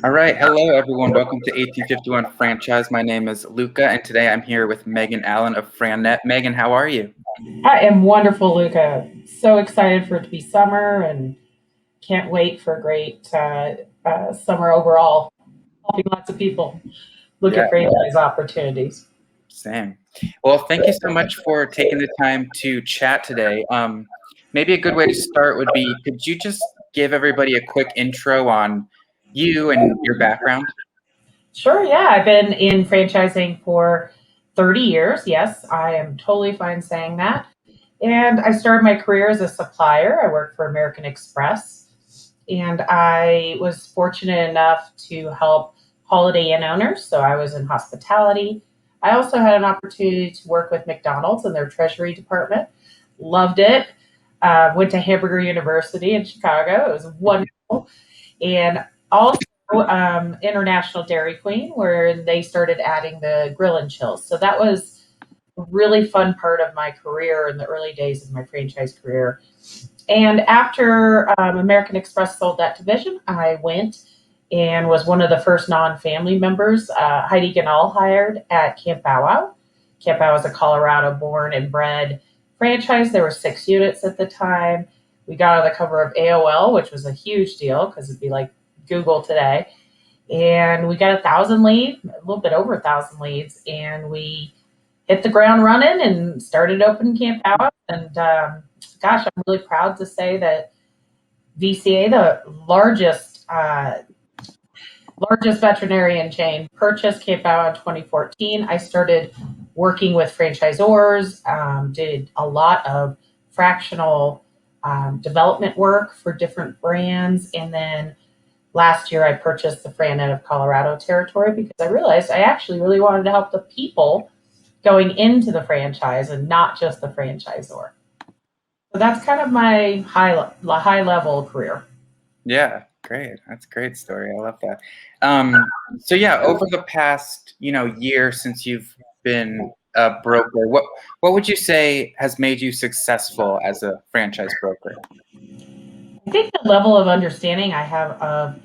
All right. Hello, everyone. Welcome to 1851 Franchise. My name is Luca, and today I'm here with Megan Allen of FranNet. Megan, how are you? I am wonderful, Luca. So excited for it to be summer and can't wait for a great summer overall. Helping lots of people look Yeah, at franchise opportunities. same. Well, thank you so much for taking the time to chat today. Maybe a good way to start would be, could you just give everybody a quick intro on you and your background? Sure, yeah. I've been in franchising for 30 years. Yes, I am totally fine saying that. And I started my career as a supplier. I worked for American Express, and I was fortunate enough to help Holiday Inn owners. So I was in hospitality. I also had an opportunity to work with McDonald's in their treasury department. Loved it. Went to Hamburger University in Chicago. It was wonderful. And also International Dairy Queen, where they started adding the grill and chills. So that was a really fun part of my career in the early days of my franchise career. And after American Express sold that division, I went and was one of the first non-family members Heidi Ganal hired at Camp Bow Wow. Camp Bow Wow is a Colorado born and bred franchise. There were 6 units at the time. We got on the cover of AOL, which was a huge deal because it'd be like Google today. And we got 1,000 leads, a little bit over 1,000 leads, and we hit the ground running and started opening Camp Out. And gosh, I'm really proud to say that VCA, the largest veterinarian chain, purchased Camp Out in 2014. I started working with franchisors, did a lot of fractional development work for different brands, and then last year I purchased the FranNet of Colorado territory because I realized I actually really wanted to help the people going into the franchise and not just the franchisor. So that's kind of my high level career. Yeah, great. That's a great story. I love that. So yeah, over the past, year since you've been a broker, what would you say has made you successful as a franchise broker? I think the level of understanding I have of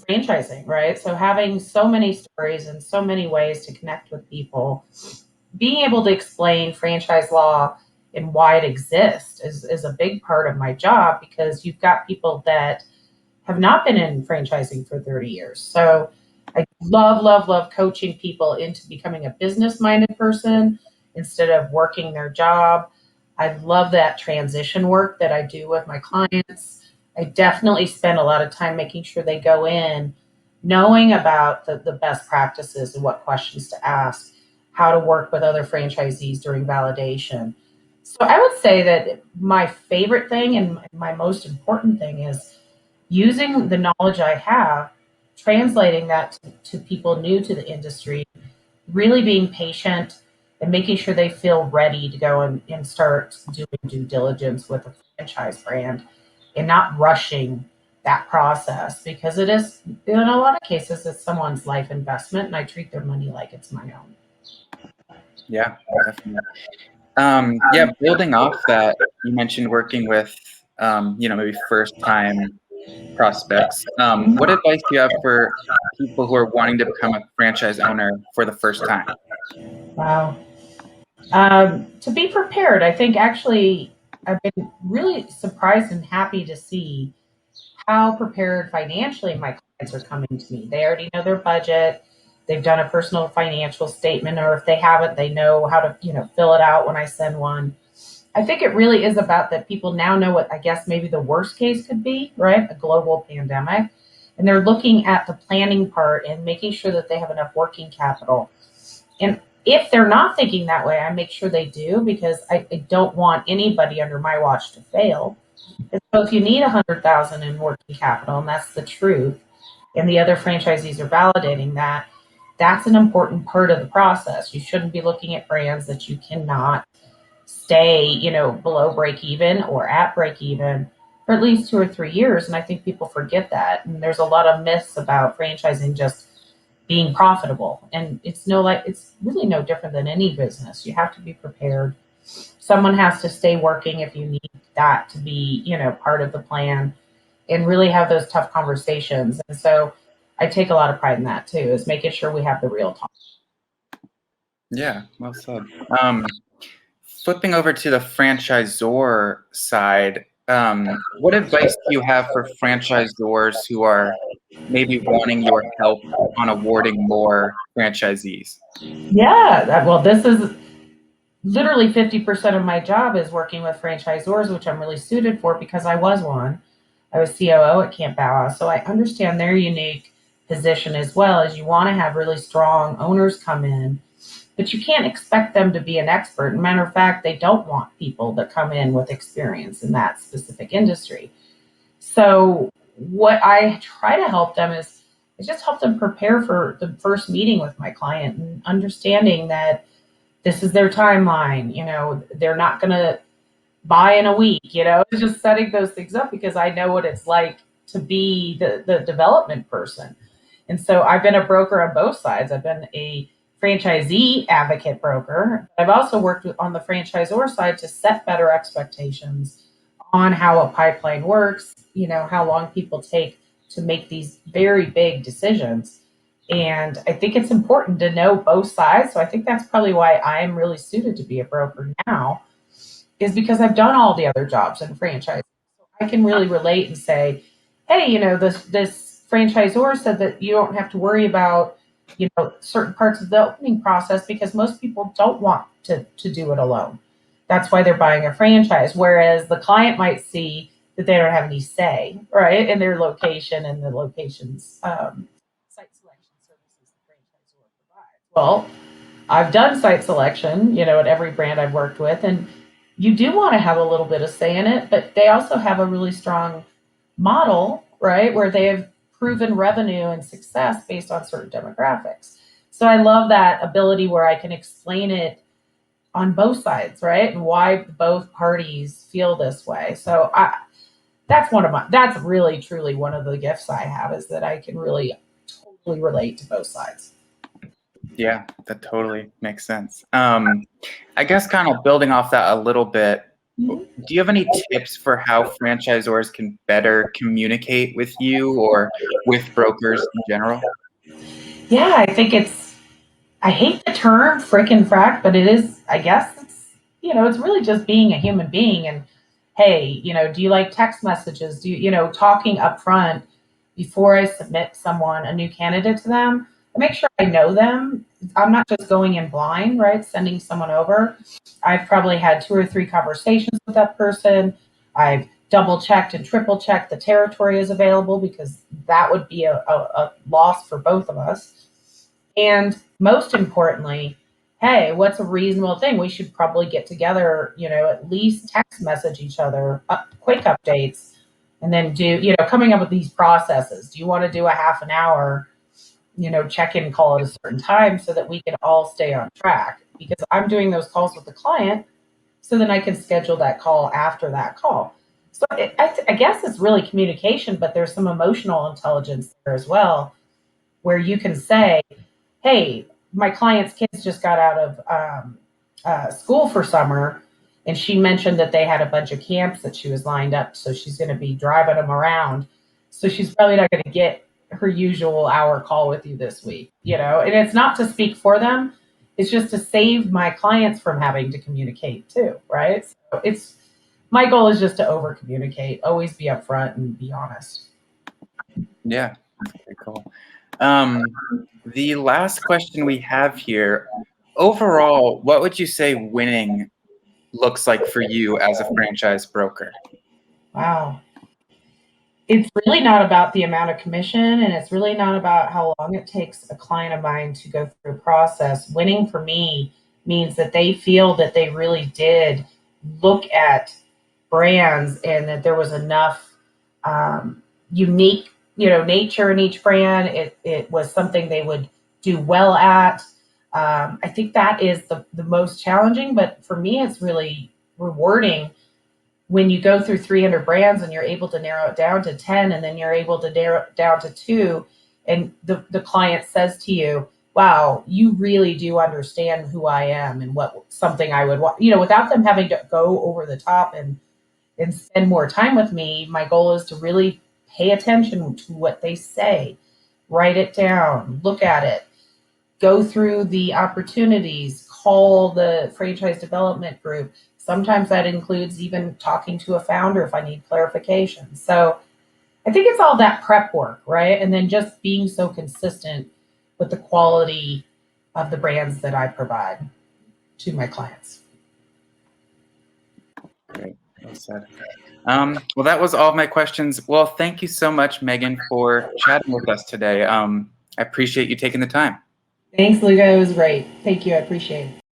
franchising, right? So having so many stories and so many ways to connect with people, being able to explain franchise law and why it exists is a big part of my job because you've got people that have not been in franchising for 30 years. So I love coaching people into becoming a business minded person instead of working their job. I love that transition work that I do with my clients. I definitely spend a lot of time making sure they go in knowing about the best practices and what questions to ask, how to work with other franchisees during validation. So I would say that my favorite thing and my most important thing is using the knowledge I have, translating that to people new to the industry, really being patient and making sure they feel ready to go and start doing due diligence with a franchise brand and not rushing that process because it is, in a lot of cases, it's someone's life investment and I treat their money like it's my own. Yeah, definitely. Yeah, building off that, you mentioned working with, maybe first time prospects. What advice do you have for people who are wanting to become a franchise owner for the first time? Wow. To be prepared, I think actually I've been really surprised and happy to see how prepared financially my clients are coming to me. They already know their budget. They've done a personal financial statement, or if they haven't, they know how to, fill it out when I send one. I think it really is about that people now know what I guess maybe the worst case could be, right? A global pandemic. And they're looking at the planning part and making sure that they have enough working capital. And if they're not thinking that way, I make sure they do because I don't want anybody under my watch to fail. And so if you need 100,000 in working capital, and that's the truth, and the other franchisees are validating that, that's an important part of the process. You shouldn't be looking at brands that you cannot stay, below break even or at break even for at least 2 or 3 years. And I think people forget that. And there's a lot of myths about franchising just being profitable. And it's really no different than any business. You have to be prepared. Someone has to stay working if you need that to be, part of the plan and really have those tough conversations. And so I take a lot of pride in that too, is making sure we have the real talk. Yeah, well said. Flipping over to the franchisor side, what advice do you have for franchisors who are maybe wanting your help on awarding more franchisees? Yeah, well, this is literally 50% of my job is working with franchisors, which I'm really suited for because I was one. I was COO at Camp Bow Wow, so I understand their unique position as well. As you want to have really strong owners come in, but you can't expect them to be an expert. Matter of fact, they don't want people that come in with experience in that specific industry. So what I try to help them is just help them prepare for the first meeting with my client and understanding that this is their timeline. They're not going to buy in a week. Just setting those things up because I know what it's like to be the development person. And so I've been a broker on both sides. I've been a franchisee advocate broker. I've also worked on the franchisor side to set better expectations on how a pipeline works, how long people take to make these very big decisions. And I think it's important to know both sides. So I think that's probably why I'm really suited to be a broker now, is because I've done all the other jobs in franchise. I can really relate and say, hey, this franchisor said that you don't have to worry about, certain parts of the opening process because most people don't want to do it alone. That's why they're buying a franchise. Whereas the client might see that they don't have any say, right, in their location and the location's site selection services the franchisor provides. Well, I've done site selection, at every brand I've worked with, and you do want to have a little bit of say in it, but they also have a really strong model, right, where they have proven revenue and success based on certain demographics. So I love that ability where I can explain it on both sides, right, and why both parties feel this way. So that's really truly one of the gifts I have, is that I can really totally relate to both sides. Yeah, that totally makes sense. I guess kind of building off that a little bit, do you have any tips for how franchisors can better communicate with you or with brokers in general? Yeah, I hate the term frickin' frack, but it is, I guess it's really just being a human being. And hey, do you like text messages? Do talking up front before I submit someone, a new candidate to them, I make sure I know them. I'm not just going in blind, right? Sending someone over. I've probably had 2 or 3 conversations with that person. I've double checked and triple checked the territory is available because that would be a loss for both of us. And most importantly, hey, what's a reasonable thing? We should probably get together, at least text message each other, quick updates, and then coming up with these processes. Do you want to do a half an hour, check-in call at a certain time so that we can all stay on track? Because I'm doing those calls with the client, so then I can schedule that call after that call. So I guess it's really communication, but there's some emotional intelligence there as well, where you can say, hey, my client's kids just got out of school for summer, and she mentioned that they had a bunch of camps that she was lined up, so she's going to be driving them around. So she's probably not going to get her usual hour call with you this week, and it's not to speak for them. It's just to save my clients from having to communicate too, right? So my goal is just to over communicate, always be upfront and be honest. Yeah, that's pretty cool. The last question we have here, overall, what would you say winning looks like for you as a franchise broker? Wow. It's really not about the amount of commission, and it's really not about how long it takes a client of mine to go through a process. Winning for me means that they feel that they really did look at brands and that there was enough unique, nature in each brand. It was something they would do well at. I think that is the most challenging, but for me, it's really rewarding when you go through 300 brands and you're able to narrow it down to 10, and then you're able to narrow it down to 2, and the client says to you, wow, you really do understand who I am and what something I would want, without them having to go over the top and spend more time with me. My goal is to really pay attention to what they say write it down, look at it, go through the opportunities, call the franchise development group. Sometimes that includes even talking to a founder if I need clarification. So I think it's all that prep work, right? And then just being so consistent with the quality of the brands that I provide to my clients. Great. Well said. Well, that was all of my questions. Well, thank you so much, Megan, for chatting with us today. I appreciate you taking the time. Thanks, Luca. It was great. Thank you. I appreciate it.